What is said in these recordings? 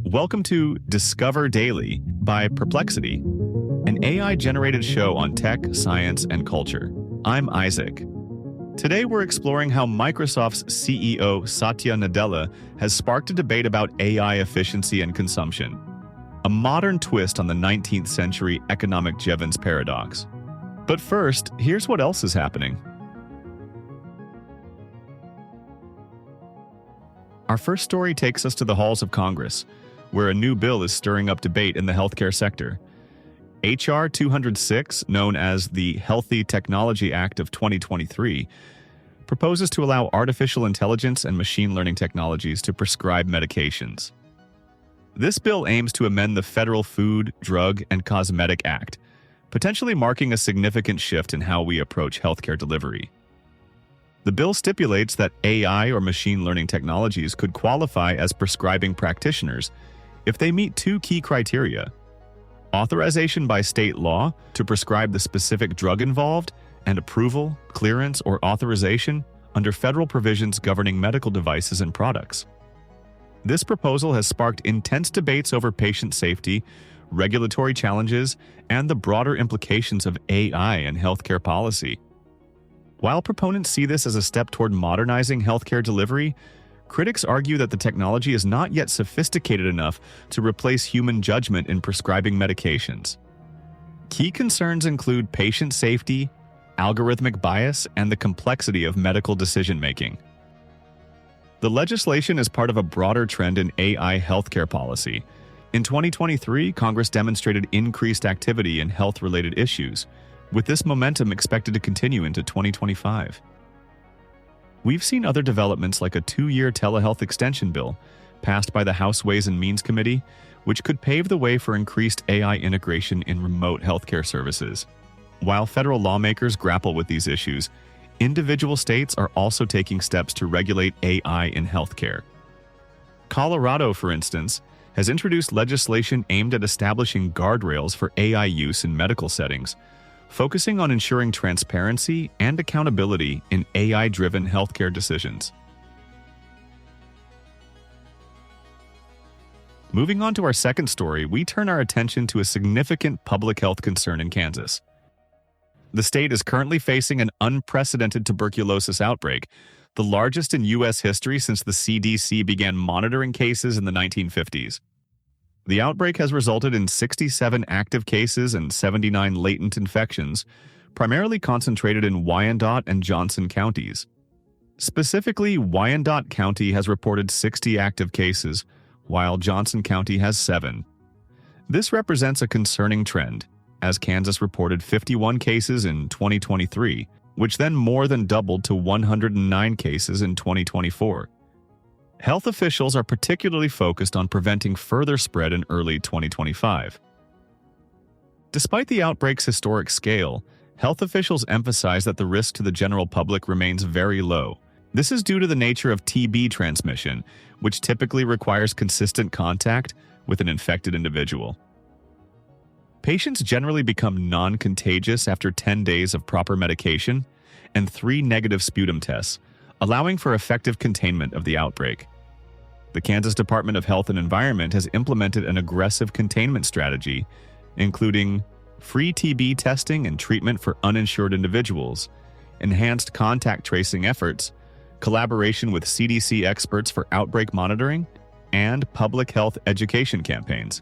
Welcome to Discover Daily by Perplexity, an AI-generated show on tech, science, and culture. I'm Isaac. Today we're exploring how Microsoft's CEO Satya Nadella has sparked a debate about AI efficiency and consumption, a modern twist on the 19th century economic Jevons paradox. But first, here's what else is happening. Our first story takes us to the halls of Congress, where a new bill is stirring up debate in the healthcare sector. H.R. 206, known as the Healthy Technology Act of 2023, proposes to allow artificial intelligence and machine learning technologies to prescribe medications. This bill aims to amend the Federal Food, Drug, and Cosmetic Act, potentially marking a significant shift in how we approach healthcare delivery. The bill stipulates that AI or machine learning technologies could qualify as prescribing practitioners if they meet two key criteria: authorization by state law to prescribe the specific drug involved, and approval, clearance, or authorization under federal provisions governing medical devices and products. This proposal has sparked intense debates over patient safety, regulatory challenges, and the broader implications of AI in healthcare policy. While proponents see this as a step toward modernizing healthcare delivery, critics argue that the technology is not yet sophisticated enough to replace human judgment in prescribing medications. Key concerns include patient safety, algorithmic bias, and the complexity of medical decision-making. The legislation is part of a broader trend in AI healthcare policy. In 2023, Congress demonstrated increased activity in health-related issues, with this momentum expected to continue into 2025. We've seen other developments like a 2-year telehealth extension bill passed by the House Ways and Means Committee, which could pave the way for increased AI integration in remote healthcare services. While federal lawmakers grapple with these issues, individual states are also taking steps to regulate AI in healthcare. Colorado, for instance, has introduced legislation aimed at establishing guardrails for AI use in medical settings, focusing on ensuring transparency and accountability in AI-driven healthcare decisions. Moving on to our second story, we turn our attention to a significant public health concern in Kansas. The state is currently facing an unprecedented tuberculosis outbreak, the largest in U.S. history since the CDC began monitoring cases in the 1950s. The outbreak has resulted in 67 active cases and 79 latent infections, primarily concentrated in Wyandotte and Johnson counties. Specifically, Wyandotte County has reported 60 active cases, while Johnson County has 7. This represents a concerning trend, as Kansas reported 51 cases in 2023, which then more than doubled to 109 cases in 2024. Health officials are particularly focused on preventing further spread in early 2025. Despite the outbreak's historic scale, health officials emphasize that the risk to the general public remains very low. This is due to the nature of TB transmission, which typically requires consistent contact with an infected individual. Patients generally become non-contagious after 10 days of proper medication and 3 negative sputum tests, allowing for effective containment of the outbreak. The Kansas Department of Health and Environment has implemented an aggressive containment strategy, including free TB testing and treatment for uninsured individuals, enhanced contact tracing efforts, collaboration with CDC experts for outbreak monitoring, and public health education campaigns.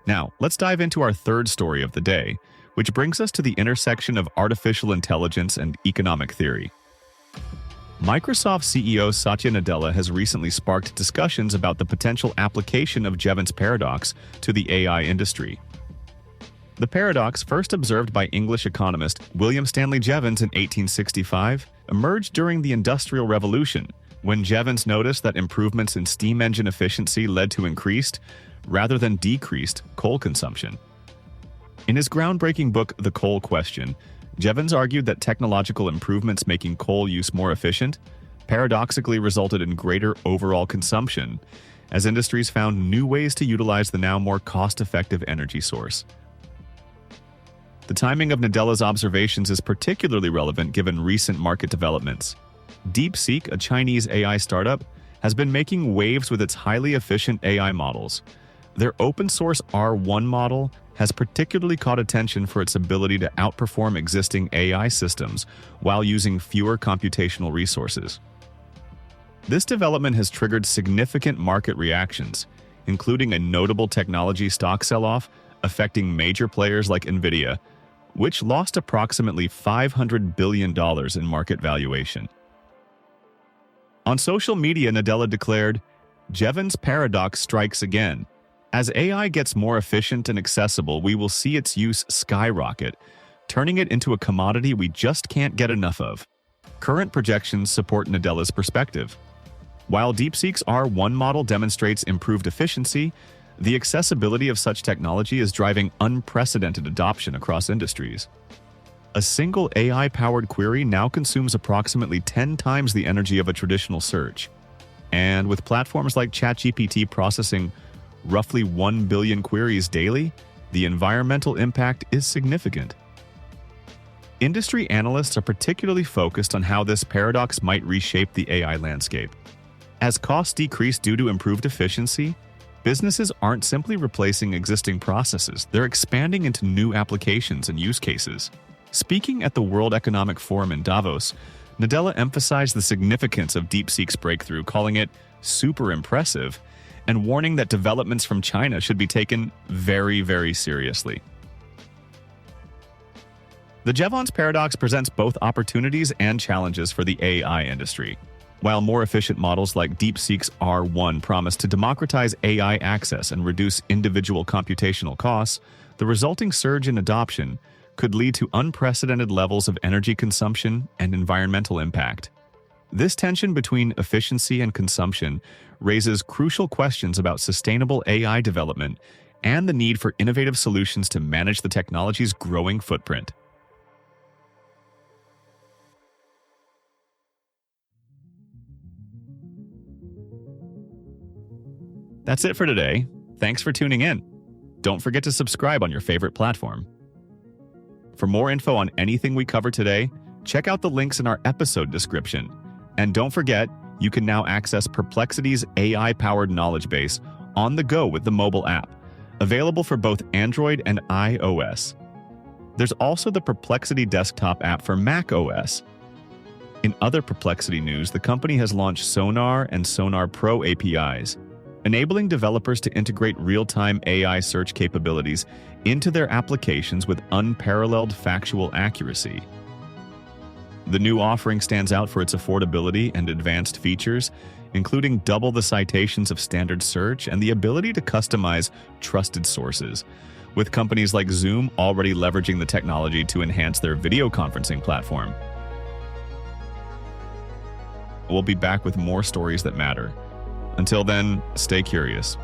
Now, let's dive into our third story of the day, which brings us to the intersection of artificial intelligence and economic theory. Microsoft CEO Satya Nadella has recently sparked discussions about the potential application of Jevons paradox to the AI industry. The paradox, first observed by English economist William Stanley Jevons in 1865, emerged during the Industrial Revolution, when Jevons noticed that improvements in steam engine efficiency led to increased, rather than decreased, coal consumption. In his groundbreaking book, The Coal Question, Jevons argued that technological improvements making coal use more efficient paradoxically resulted in greater overall consumption, as industries found new ways to utilize the now more cost-effective energy source. The timing of Nadella's observations is particularly relevant given recent market developments. DeepSeek, a Chinese AI startup, has been making waves with its highly efficient AI models. Their open-source R1 model has particularly caught attention for its ability to outperform existing AI systems while using fewer computational resources. This development has triggered significant market reactions, including a notable technology stock sell-off affecting major players like NVIDIA, which lost approximately $500 billion in market valuation. On social media, Nadella declared, "Jevons paradox strikes again. As AI gets more efficient and accessible, we will see its use skyrocket, turning it into a commodity we just can't get enough of." Current projections support Nadella's perspective. While DeepSeek's R1 model demonstrates improved efficiency, the accessibility of such technology is driving unprecedented adoption across industries. A single AI-powered query now consumes approximately 10 times the energy of a traditional search. And with platforms like ChatGPT processing roughly 1 billion queries daily, the environmental impact is significant. Industry analysts are particularly focused on how this paradox might reshape the AI landscape. As costs decrease due to improved efficiency, businesses aren't simply replacing existing processes, they're expanding into new applications and use cases. Speaking at the World Economic Forum in Davos, Nadella emphasized the significance of DeepSeek's breakthrough, calling it super impressive, and warning that developments from China should be taken very, very seriously. The Jevons paradox presents both opportunities and challenges for the AI industry. While more efficient models like DeepSeek's R1 promise to democratize AI access and reduce individual computational costs, the resulting surge in adoption could lead to unprecedented levels of energy consumption and environmental impact. This tension between efficiency and consumption raises crucial questions about sustainable AI development and the need for innovative solutions to manage the technology's growing footprint. That's it for today. Thanks for tuning in. Don't forget to subscribe on your favorite platform. For more info on anything we cover today, check out the links in our episode description. And don't forget, you can now access Perplexity's AI-powered knowledge base on the go with the mobile app, available for both Android and iOS. There's also the Perplexity desktop app for Mac OS. In other Perplexity news, the company has launched Sonar and Sonar Pro APIs, enabling developers to integrate real-time AI search capabilities into their applications with unparalleled factual accuracy. The new offering stands out for its affordability and advanced features, including double the citations of standard search and the ability to customize trusted sources, with companies like Zoom already leveraging the technology to enhance their video conferencing platform. We'll be back with more stories that matter. Until then, stay curious.